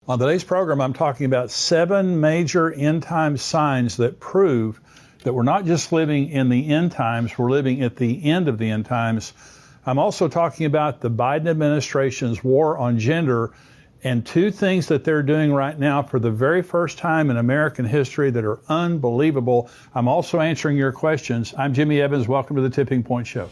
On today's program, I'm talking about 7 major end time signs that prove that we're not just living in the end times, we're living at the end of the end times. I'm also talking about the Biden administration's war on gender and 2 things that they're doing right now for the very first time in American history that are unbelievable. I'm also answering your questions. I'm Jimmy Evans. Welcome to the Tipping Point Show.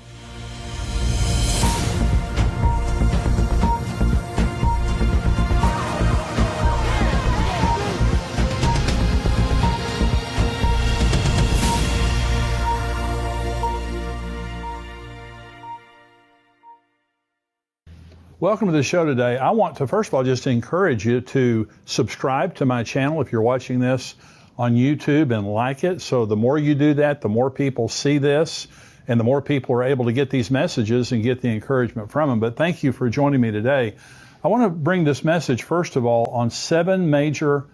Welcome to the show today. I want to, first of all, just encourage you to subscribe to my channel if you're watching this on YouTube and like it. So the more you do that, the more people see this and the more people are able to get these messages and get the encouragement from them. But thank you for joining me today. I want to bring this message, first of all, on 7 major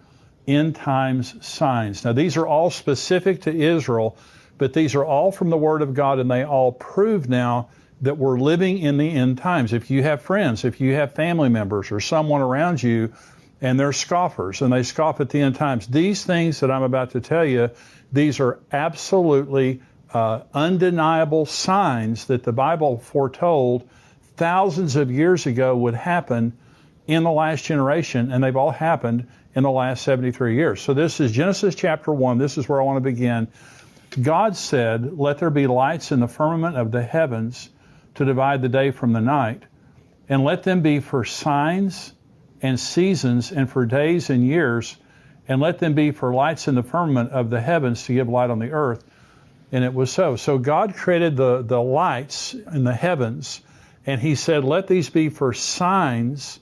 end times signs. Now, these are all specific to Israel, but these are all from the Word of God, and they all prove now that we're living in the end times. If you have friends, if you have family members or someone around you and they're scoffers and they scoff at the end times, these things that I'm about to tell you, these are absolutely undeniable signs that the Bible foretold thousands of years ago would happen in the last generation, and they've all happened in the last 73 years. So this is Genesis chapter 1. This is where I want to begin. God said, "Let there be lights in the firmament of the heavens to divide the day from the night, and let them be for signs and seasons and for days and years, and let them be for lights in the firmament of the heavens to give light on the earth." And it was so. So God created the lights in the heavens, and he said, let these be for signs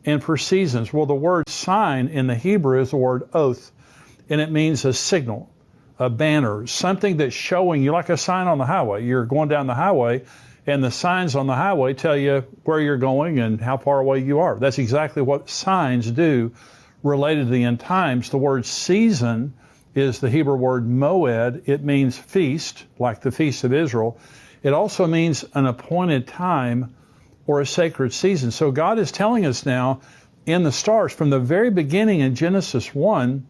and for seasons. Well, the word sign in the Hebrew is the word oath, and it means a signal, a banner, something that's showing you, like a sign on the highway. You're going down the highway, and the signs on the highway tell you where you're going and how far away you are. That's exactly what signs do related to the end times. The word season is the Hebrew word moed. It means feast, like the Feast of Israel. It also means an appointed time or a sacred season. So God is telling us now in the stars, from the very beginning in Genesis 1,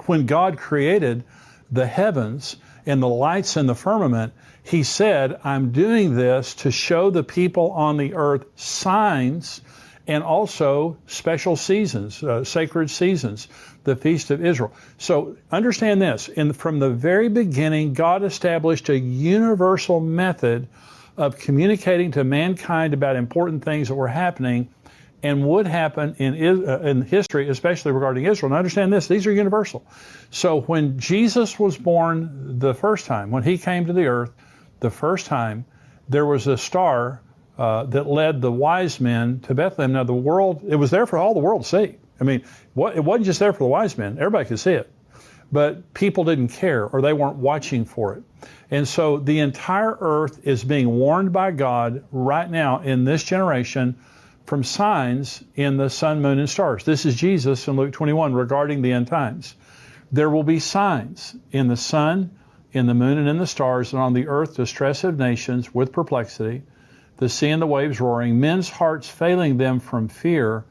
when God created the heavens and the lights in the firmament, he said, I'm doing this to show the people on the earth signs and also special seasons, sacred seasons, the Feast of Israel. So understand this, from the very beginning, God established a universal method of communicating to mankind about important things that were happening and would happen in history, especially regarding Israel. And understand this, these are universal. So when Jesus was born the first time, when he came to the earth the first time, there was a star that led the wise men to Bethlehem. Now it was there for all the world to see. I mean, it wasn't just there for the wise men. Everybody could see it. But people didn't care, or they weren't watching for it. And so the entire earth is being warned by God right now in this generation from signs in the sun, moon, and stars. This is Jesus in Luke 21 regarding the end times. There will be signs in the sun, in the moon, and in the stars, and on the earth distress of nations with perplexity, the sea and the waves roaring, men's hearts failing them from fear,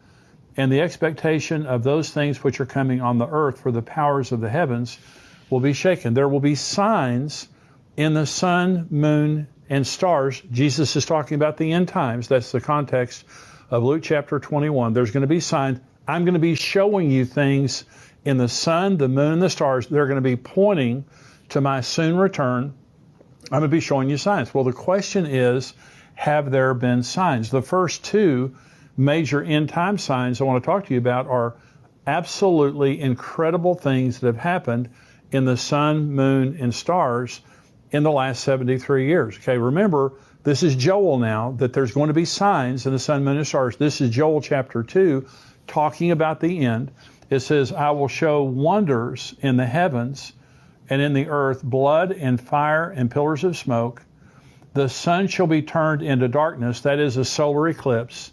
and the expectation of those things which are coming on the earth, for the powers of the heavens will be shaken. There will be signs in the sun, moon, and stars. Jesus is talking about the end times. That's the context of Luke chapter 21. There's going to be signs. I'm going to be showing you things in the sun, the moon, and the stars. They're going to be pointing to my soon return. I'm going to be showing you signs. Well, the question is, have there been signs? The first 2 major end time signs I want to talk to you about are absolutely incredible things that have happened in the sun, moon, and stars in the last 73 years. Okay, remember, this is Joel now, that there's going to be signs in the sun, moon, and stars. This is Joel chapter 2, talking about the end. It says, I will show wonders in the heavens and in the earth, blood and fire and pillars of smoke. The sun shall be turned into darkness, that is a solar eclipse,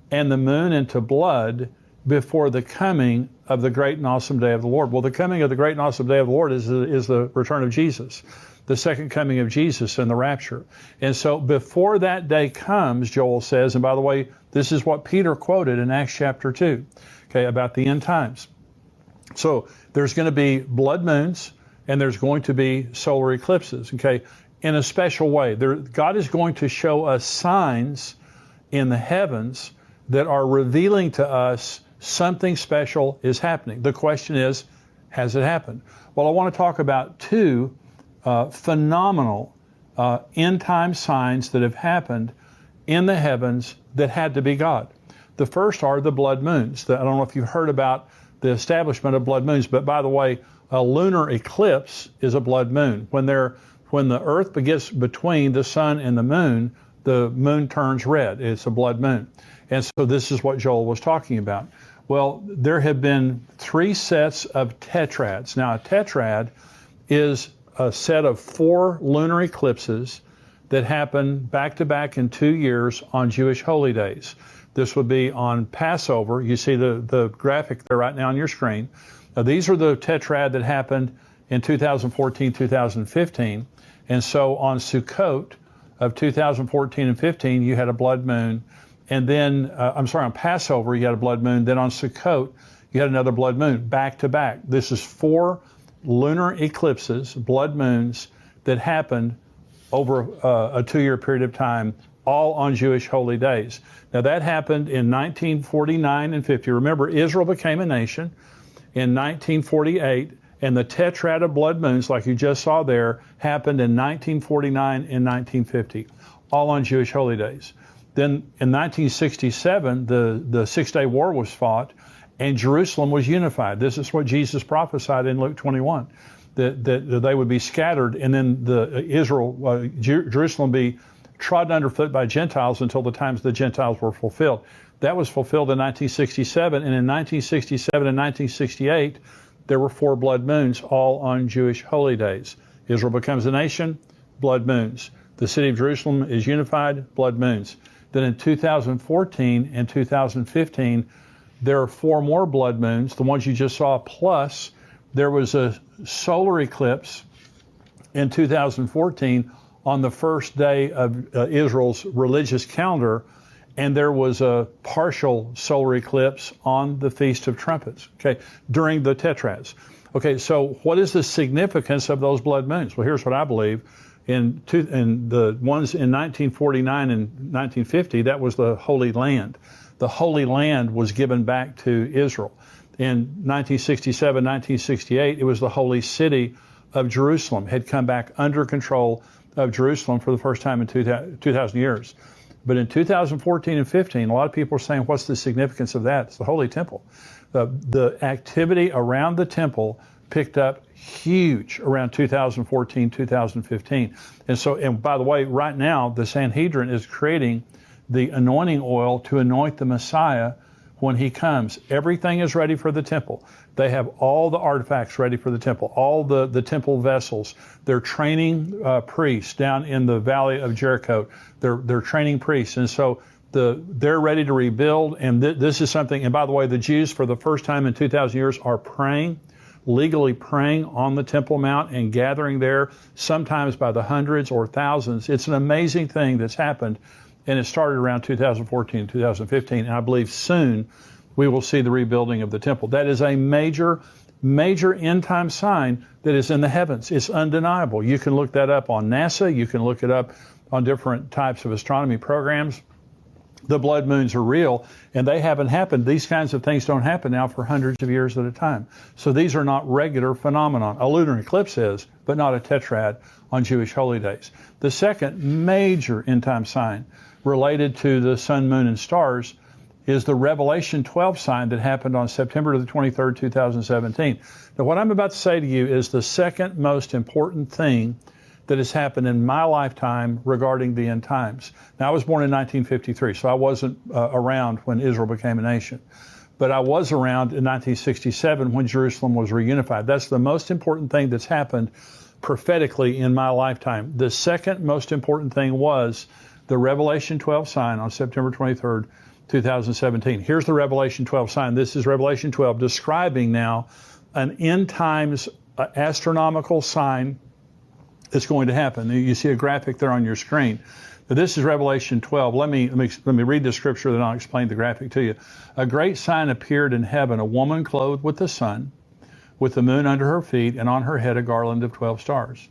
and the moon into blood before the coming of the great and awesome day of the Lord. Well, the coming of the great and awesome day of the Lord is the return of Jesus, the second coming of Jesus and the rapture. And so before that day comes, Joel says, and by the way, This is what Peter quoted in Acts chapter 2, okay, about the end times. So there's going to be blood moons and there's going to be solar eclipses, okay, in a special way. God is going to show us signs in the heavens that are revealing to us something special is happening. The question is, has it happened? Well, I want to talk about two phenomenal end time signs that have happened in the heavens that had to be God. The first are the blood moons. I don't know if you've heard about the establishment of blood moons, but by the way, a lunar eclipse is a blood moon. When the Earth gets between the sun and the moon turns red. It's a blood moon. And so this is what Joel was talking about. Well, there have been 3 sets of tetrads. Now, a tetrad is a set of 4 lunar eclipses that happen back to back in 2 years on Jewish holy days. This would be on Passover. You see the graphic there right now on your screen. Now, these are the tetrad that happened in 2014, 2015. And so on Sukkot of 2014 and 15, you had a blood moon. And then, on Passover, you had a blood moon. Then on Sukkot, you had another blood moon, back to back. This is 4 lunar eclipses, blood moons, that happened over a 2-year period of time, all on Jewish holy days. Now, that happened in 1949 and 50. Remember, Israel became a nation in 1948, and the tetrad of blood moons, like you just saw there, happened in 1949 and 1950, all on Jewish holy days. Then in 1967, the Six-Day War was fought, and Jerusalem was unified. This is what Jesus prophesied in Luke 21, that they would be scattered, and then Jerusalem be trodden underfoot by Gentiles until the times the Gentiles were fulfilled. That was fulfilled in 1967, and in 1967 and 1968, there were 4 blood moons, all on Jewish holy days. Israel becomes a nation, blood moons. The city of Jerusalem is unified, blood moons. Then in 2014 and 2015, there are 4 more blood moons, the ones you just saw, plus there was a solar eclipse in 2014 on the first day of Israel's religious calendar, and there was a partial solar eclipse on the Feast of Trumpets, okay, during the tetrads. Okay, so what is the significance of those blood moons? Well, here's what I believe. In the ones in 1949 and 1950, that was the Holy Land. The Holy Land was given back to Israel. In 1967, 1968, it was the Holy City of Jerusalem, had come back under control of Jerusalem for the first time in 2,000 years. But in 2014 and 15, a lot of people are saying, what's the significance of that? It's the Holy Temple. The activity around the temple picked up huge around 2014, 2015. And by the way, right now, the Sanhedrin is creating the anointing oil to anoint the Messiah when he comes. Everything is ready for the temple. They have all the artifacts ready for the temple, all the temple vessels. They're training priests down in the valley of Jericho. They're training priests. And so they're ready to rebuild. And this is something, and by the way, the Jews for the first time in 2,000 years are praying, legally praying on the Temple Mount and gathering there, sometimes by the hundreds or thousands. It's an amazing thing that's happened, and it started around 2014, 2015, and I believe soon we will see the rebuilding of the temple. That is a major, major end-time sign that is in the heavens. It's undeniable. You can look that up on NASA. You can look it up on different types of astronomy programs. The blood moons are real, and they haven't happened. These kinds of things don't happen now for hundreds of years at a time. So these are not regular phenomenon. A lunar eclipse is, but not a tetrad on Jewish holy days. The second major end-time sign related to the sun, moon, and stars is the Revelation 12 sign that happened on September the 23rd, 2017. Now, what I'm about to say to you is the second most important thing that has happened in my lifetime regarding the end times. Now, I was born in 1953, so I wasn't around when Israel became a nation. But I was around in 1967 when Jerusalem was reunified. That's the most important thing that's happened prophetically in my lifetime. The second most important thing was the Revelation 12 sign on September 23rd, 2017. Here's the Revelation 12 sign. This is Revelation 12 describing now an end times astronomical sign that's going to happen. You see a graphic there on your screen. This is Revelation 12. Let me read the scripture, then I'll explain the graphic to you. A great sign appeared in heaven, a woman clothed with the sun, with the moon under her feet, and on her head a garland of 12 stars.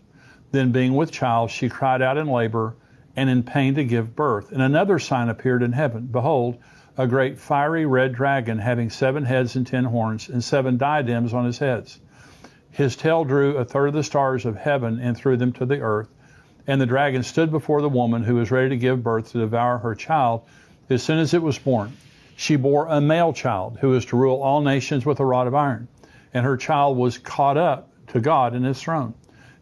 Then being with child, she cried out in labor and in pain to give birth. And another sign appeared in heaven. Behold, a great fiery red dragon, having 7 heads and 10 horns, and 7 diadems on his heads. His tail drew a third of the stars of heaven and threw them to the earth. And the dragon stood before the woman who was ready to give birth to devour her child as soon as it was born. She bore a male child who is to rule all nations with a rod of iron. And her child was caught up to God in his throne.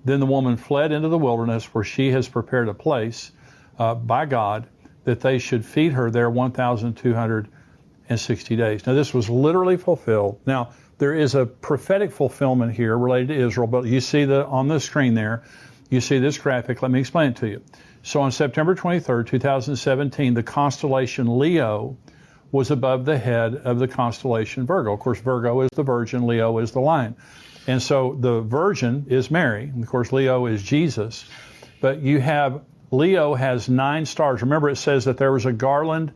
Then the woman fled into the wilderness, where she has prepared a place by God, that they should feed her there 1,260 days. Now, this was literally fulfilled. Now, there is a prophetic fulfillment here related to Israel, but you see on the screen there, you see this graphic. Let me explain it to you. So on September 23rd, 2017, the constellation Leo was above the head of the constellation Virgo. Of course, Virgo is the Virgin, Leo is the Lion. And so the Virgin is Mary, and of course, Leo is Jesus. But Leo has 9 stars. Remember, it says that there was a garland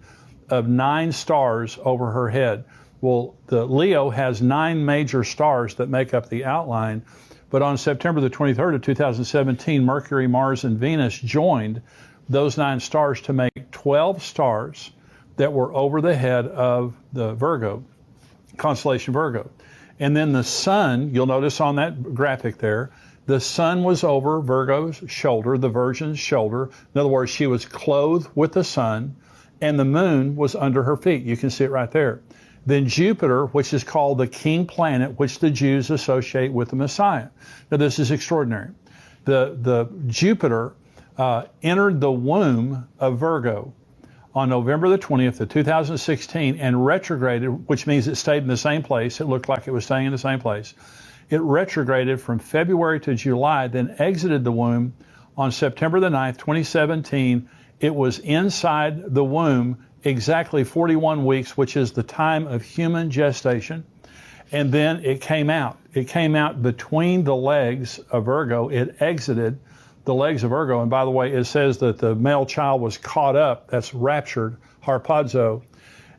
of 9 stars over her head. Well, the Leo has 9 major stars that make up the outline. But on September the 23rd of 2017, Mercury, Mars, and Venus joined those 9 stars to make 12 stars that were over the head of the Virgo, constellation Virgo. And then the sun, you'll notice on that graphic there, the sun was over Virgo's shoulder, the Virgin's shoulder. In other words, she was clothed with the sun, and the moon was under her feet. You can see it right there. Then Jupiter, which is called the king planet, which the Jews associate with the Messiah. Now, this is extraordinary. The Jupiter entered the womb of Virgo on November the 20th of 2016 and retrograded, which means it stayed in the same place. It looked like it was staying in the same place. It retrograded from February to July, then exited the womb on September the 9th, 2017. It was inside the womb exactly 41 weeks, which is the time of human gestation. And then it came out. It came out between the legs of Virgo. It exited the legs of Virgo. And by the way, it says that the male child was caught up. That's raptured, harpazo.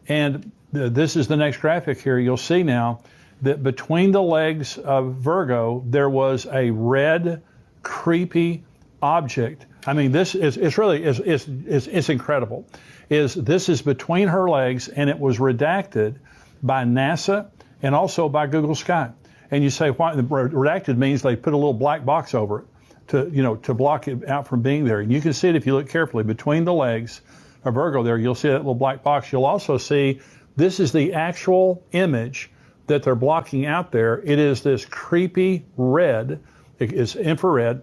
And this is the next graphic here. You'll see now that between the legs of Virgo, there was a red, creepy object. I mean, this is, it's incredible. This is between her legs, and it was redacted by NASA and also by Google Sky. And you say, why? Redacted means they put a little black box over it to block it out from being there. And you can see it if you look carefully between the legs of Virgo there. You'll see that little black box. You'll also see this is the actual image that they're blocking out there. It is this creepy red, it's infrared,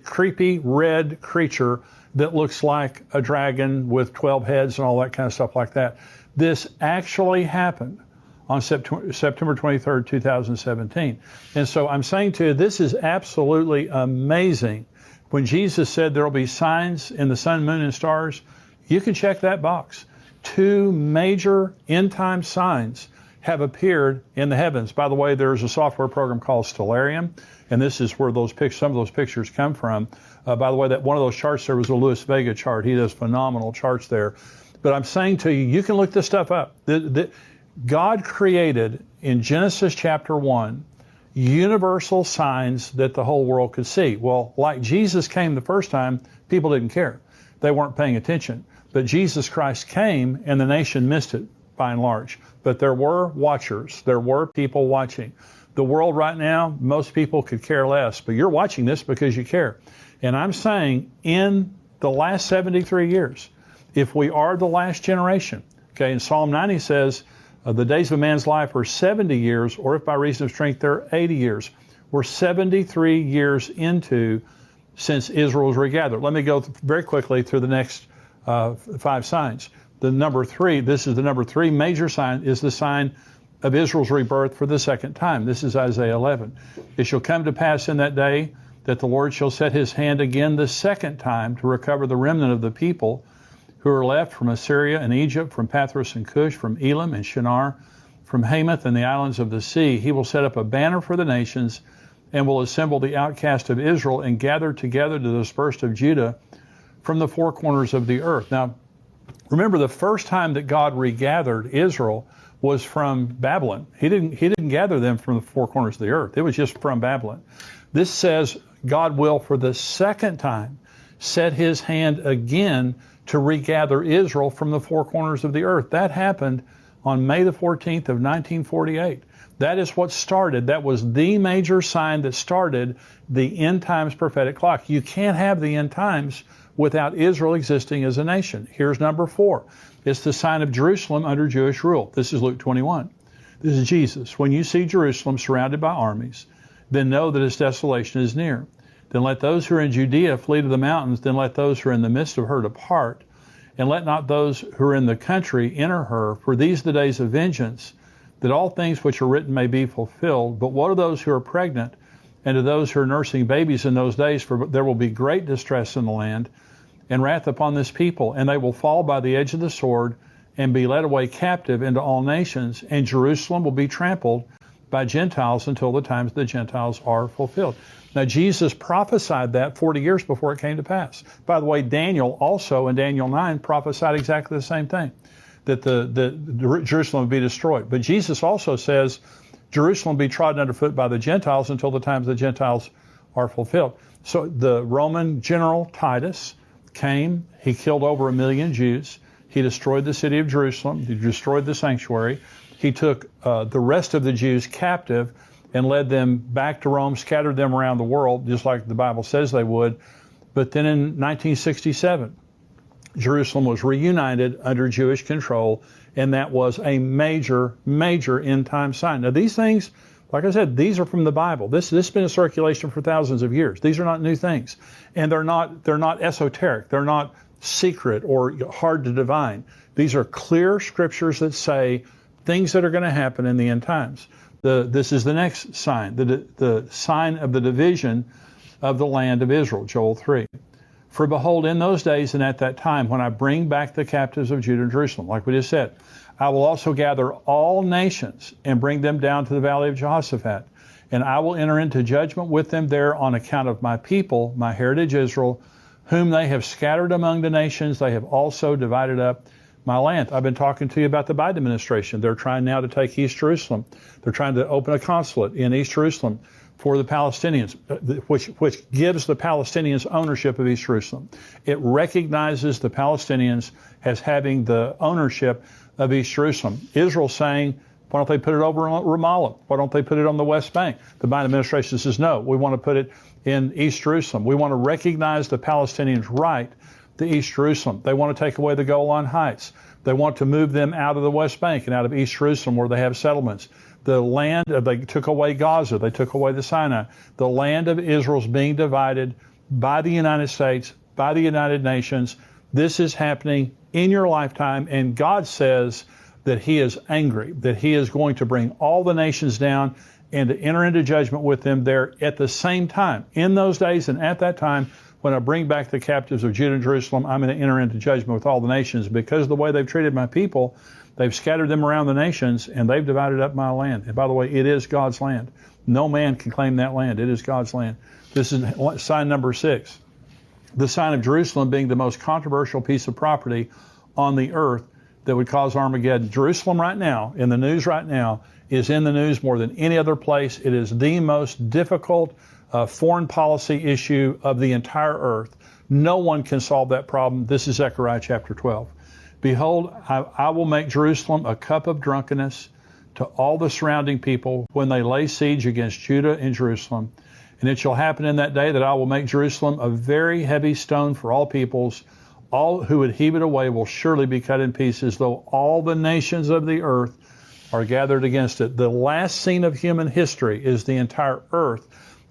creepy red creature that looks like a dragon with 12 heads and all that kind of stuff like that. This actually happened on September 23rd, 2017. And so I'm saying to you, this is absolutely amazing. When Jesus said there will be signs in the sun, moon, and stars, you can check that box. 2 major end-time signs have appeared in the heavens. By the way, there's a software program called Stellarium, and this is where some of those pictures come from. By the way, that one of those charts there was a Louis Vega chart. He does phenomenal charts there. But I'm saying to you, you can look this stuff up. God created in Genesis chapter 1 universal signs that the whole world could see. Well, like Jesus came the first time, people didn't care. They weren't paying attention. But Jesus Christ came, and the nation missed it by and large. But there were watchers. There were people watching. The world right now, most people could care less. But you're watching this because you care. And I'm saying in the last 73 years, if we are the last generation, okay, and Psalm 90 says, the days of a man's life are 70 years, or if by reason of strength, they're 80 years. We're 73 years into since Israel was regathered. Let me go very quickly through the next 5 signs. The number 3, this is the number 3 major sign, is the sign of Israel's rebirth for the second time. This is Isaiah 11. It shall come to pass in that day that the Lord shall set his hand again the second time to recover the remnant of the people who are left from Assyria and Egypt, from Pathros and Cush, from Elam and Shinar, from Hamath and the islands of the sea. He will set up a banner for the nations and will assemble the outcast of Israel and gather together the dispersed of Judah from the four corners of the earth. Now, remember, the first time that God regathered Israel was from Babylon. He didn't gather them from the four corners of the earth. It was just from Babylon. This says God will, for the second time, set his hand again to regather Israel from the four corners of the earth. That happened on May the 14th of 1948. That is what started. That was the major sign that started the end times prophetic clock. You can't have the end times without Israel existing as a nation. Here's number 4. It's the sign of Jerusalem under Jewish rule. This is Luke 21. This is Jesus. When you see Jerusalem surrounded by armies, then know that its desolation is near. Then let those who are in Judea flee to the mountains. Then let those who are in the midst of her depart. And let not those who are in the country enter her. For these are the days of vengeance, that all things which are written may be fulfilled. But woe to those who are pregnant, and to those who are nursing babies in those days, for there will be great distress in the land, and wrath upon this people, and they will fall by the edge of the sword, and be led away captive into all nations, and Jerusalem will be trampled by Gentiles until the times the Gentiles are fulfilled. Now, Jesus prophesied that 40 years before it came to pass. By the way, Daniel also, in Daniel 9, prophesied exactly the same thing, that the Jerusalem would be destroyed. But Jesus also says Jerusalem will be trodden underfoot by the Gentiles until the times the Gentiles are fulfilled. So the Roman general Titus came, he killed over 1 million Jews, he destroyed the city of Jerusalem, he destroyed the sanctuary, he took the rest of the Jews captive and led them back to Rome, scattered them around the world, just like the Bible says they would. But then in 1967, Jerusalem was reunited under Jewish control, and that was a major, major end-time sign. Now, these things, like I said, these are from the Bible. This has been in circulation for thousands of years. These are not new things, and they're not esoteric. They're not secret or hard to divine. These are clear scriptures that say things that are going to happen in the end times. This is the next sign, the sign of the division of the land of Israel, Joel 3. For behold, in those days and at that time, when I bring back the captives of Judah and Jerusalem, like we just said, I will also gather all nations and bring them down to the valley of Jehoshaphat. And I will enter into judgment with them there on account of my people, my heritage Israel, whom they have scattered among the nations. They have also divided up my land. I've been talking to you about the Biden administration. They're trying now to take East Jerusalem. They're trying to open a consulate in East Jerusalem for the Palestinians, which gives the Palestinians ownership of East Jerusalem. It recognizes the Palestinians as having the ownership of East Jerusalem. Israel's saying, why don't they put it over in Ramallah? Why don't they put it on the West Bank? The Biden administration says, no, we want to put it in East Jerusalem. We want to recognize the Palestinians' right to East Jerusalem. They want to take away the Golan Heights. They want to move them out of the West Bank and out of East Jerusalem where they have settlements. The land, they took away Gaza. They took away the Sinai. The land of Israel is being divided by the United States, by the United Nations. This is happening in your lifetime, and God says that he is angry, that he is going to bring all the nations down and to enter into judgment with them there at the same time. In those days and at that time, when I bring back the captives of Judah and Jerusalem, I'm going to enter into judgment with all the nations because of the way they've treated my people. They've scattered them around the nations, and they've divided up my land. And by the way, it is God's land. No man can claim that land. It is God's land. This is sign number 6. The sign of Jerusalem being the most controversial piece of property on the earth that would cause Armageddon. Jerusalem right now, in the news right now, is in the news more than any other place. It is the most difficult foreign policy issue of the entire earth. No one can solve that problem. This is Zechariah chapter 12. Behold, I will make Jerusalem a cup of drunkenness to all the surrounding people when they lay siege against Judah and Jerusalem. And it shall happen in that day that I will make Jerusalem a very heavy stone for all peoples. All who would heave it away will surely be cut in pieces, though all the nations of the earth are gathered against it. The last scene of human history is the entire earth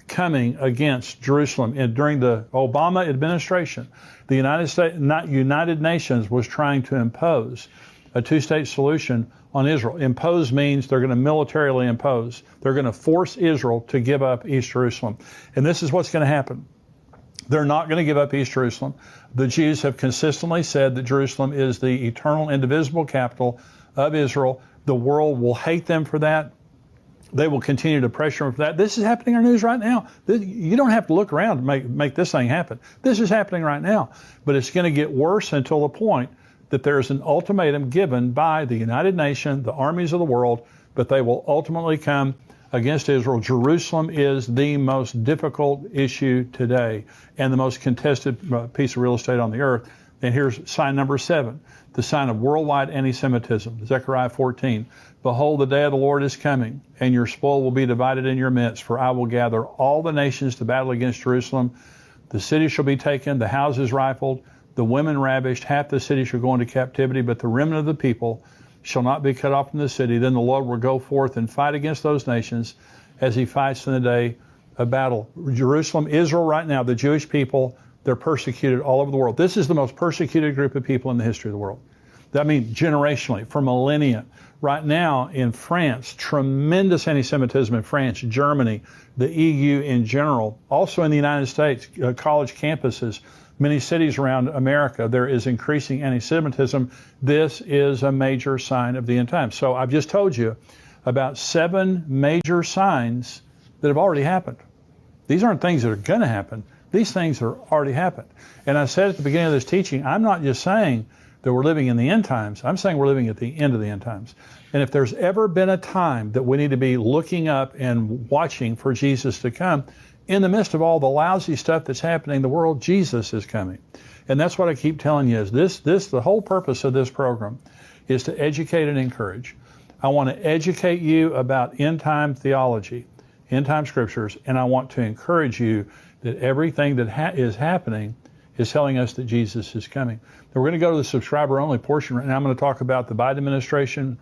coming against Jerusalem. And during the Obama administration, the United Nations was trying to impose a two-state solution on Israel. Impose means they're going to militarily impose. They're going to force Israel to give up East Jerusalem. And this is what's going to happen. They're not going to give up East Jerusalem. The Jews have consistently said that Jerusalem is the eternal, indivisible capital of Israel. The world will hate them for that. They will continue to pressure him for that. This is happening in our news right now. You don't have to look around to make this thing happen. This is happening right now. But it's going to get worse until the point that there's an ultimatum given by the United Nations, the armies of the world, but they will ultimately come against Israel. Jerusalem is the most difficult issue today and the most contested piece of real estate on the earth. And here's sign number 7, the sign of worldwide anti-Semitism. Zechariah 14. Behold, the day of the Lord is coming, and your spoil will be divided in your midst, for I will gather all the nations to battle against Jerusalem. The city shall be taken, the houses rifled, the women ravished, half the city shall go into captivity, but the remnant of the people shall not be cut off from the city. Then the Lord will go forth and fight against those nations as he fights in the day of battle. Jerusalem, Israel right now, the Jewish people, they're persecuted all over the world. This is the most persecuted group of people in the history of the world. I mean, generationally, for millennia. Right now in France, tremendous anti-Semitism in France, Germany, the EU in general, also in the United States, college campuses, many cities around America, there is increasing anti-Semitism. This is a major sign of the end times. So I've just told you about 7 major signs that have already happened. These aren't things that are going to happen. These things are already happened. And I said at the beginning of this teaching, I'm not just saying that we're living in the end times. I'm saying we're living at the end of the end times. And if there's ever been a time that we need to be looking up and watching for Jesus to come, in the midst of all the lousy stuff that's happening in the world, Jesus is coming. And that's what I keep telling you is the whole purpose of this program is to educate and encourage. I want to educate you about end time theology, end time scriptures, and I want to encourage you that everything that is happening is telling us that Jesus is coming. Now, we're going to go to the subscriber only portion right now. I'm going to talk about the Biden administration,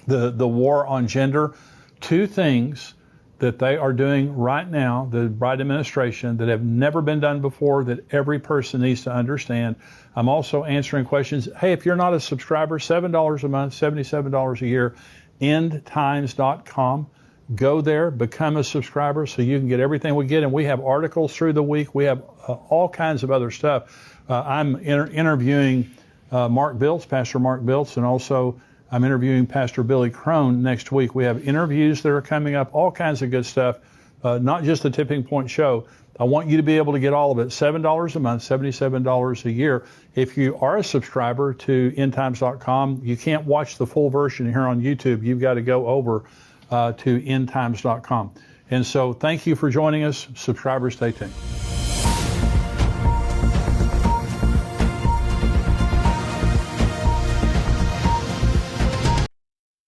the war on gender, 2 things that they are doing right now, the Biden administration, that have never been done before, that every person needs to understand. I'm also answering questions. Hey, if you're not a subscriber, $7 a month, $77 a year, endtimes.com. Go there, become a subscriber so you can get everything we get. And we have articles through the week. We have all kinds of other stuff. I'm interviewing Mark Biltz, Pastor Mark Biltz, and also I'm interviewing Pastor Billy Crone next week. We have interviews that are coming up, all kinds of good stuff, not just the Tipping Point Show. I want you to be able to get all of it. $7 a month, $77 a year. If you are a subscriber to endtimes.com, you can't watch the full version here on YouTube. You've got to go over to endtimes.com. And so thank you for joining us. Subscribers, stay tuned.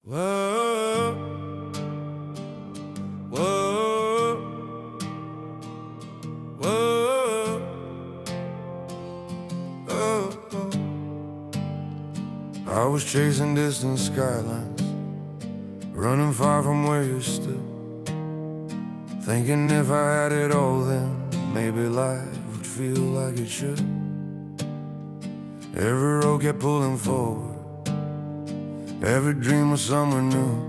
Whoa, whoa, whoa, whoa. I was chasing distant skylines, running far from where you stood, thinking if I had it all then maybe life would feel like it should. Every road kept pulling forward, every dream was somewhere new,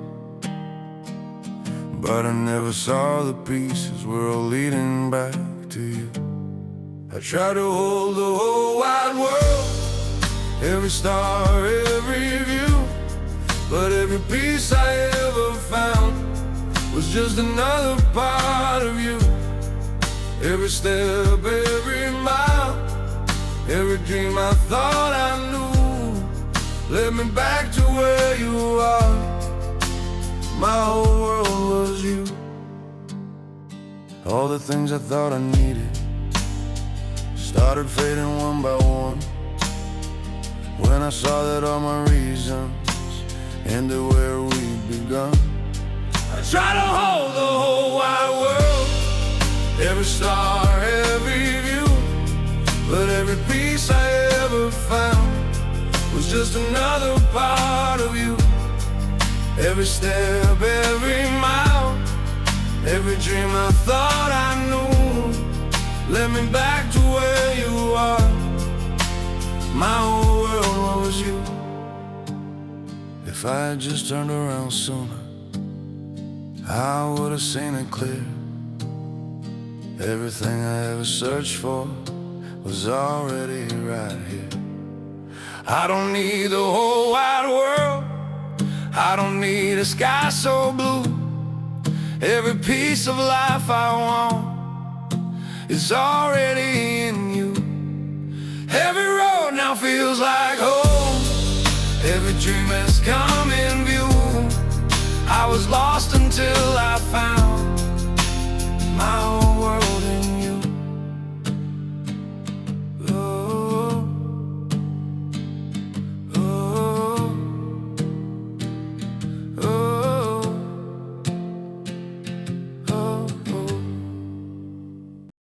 but I never saw the pieces were all leading back to you. I tried to hold the whole wide world, every star, every view, but every piece I ever found was just another part of you. Every step, every mile, every dream I thought I knew led me back to where you are. My whole world was you. All the things I thought I needed started fading one by one, when I saw that all my reasons ended where we'd begun. I try to hold the whole wide world, every star, every view, but every piece I ever found was just another part of you. Every step, every mile, every dream I thought I knew led me back to where you are. My whole world was you. If I had just turned around sooner, I would have seen it clear. Everything I ever searched for was already right here. I don't need the whole wide world, I don't need a sky so blue. Every piece of life I want is already in you. Every road now feels like home. Every dream has come in view. I was lost until I found my home.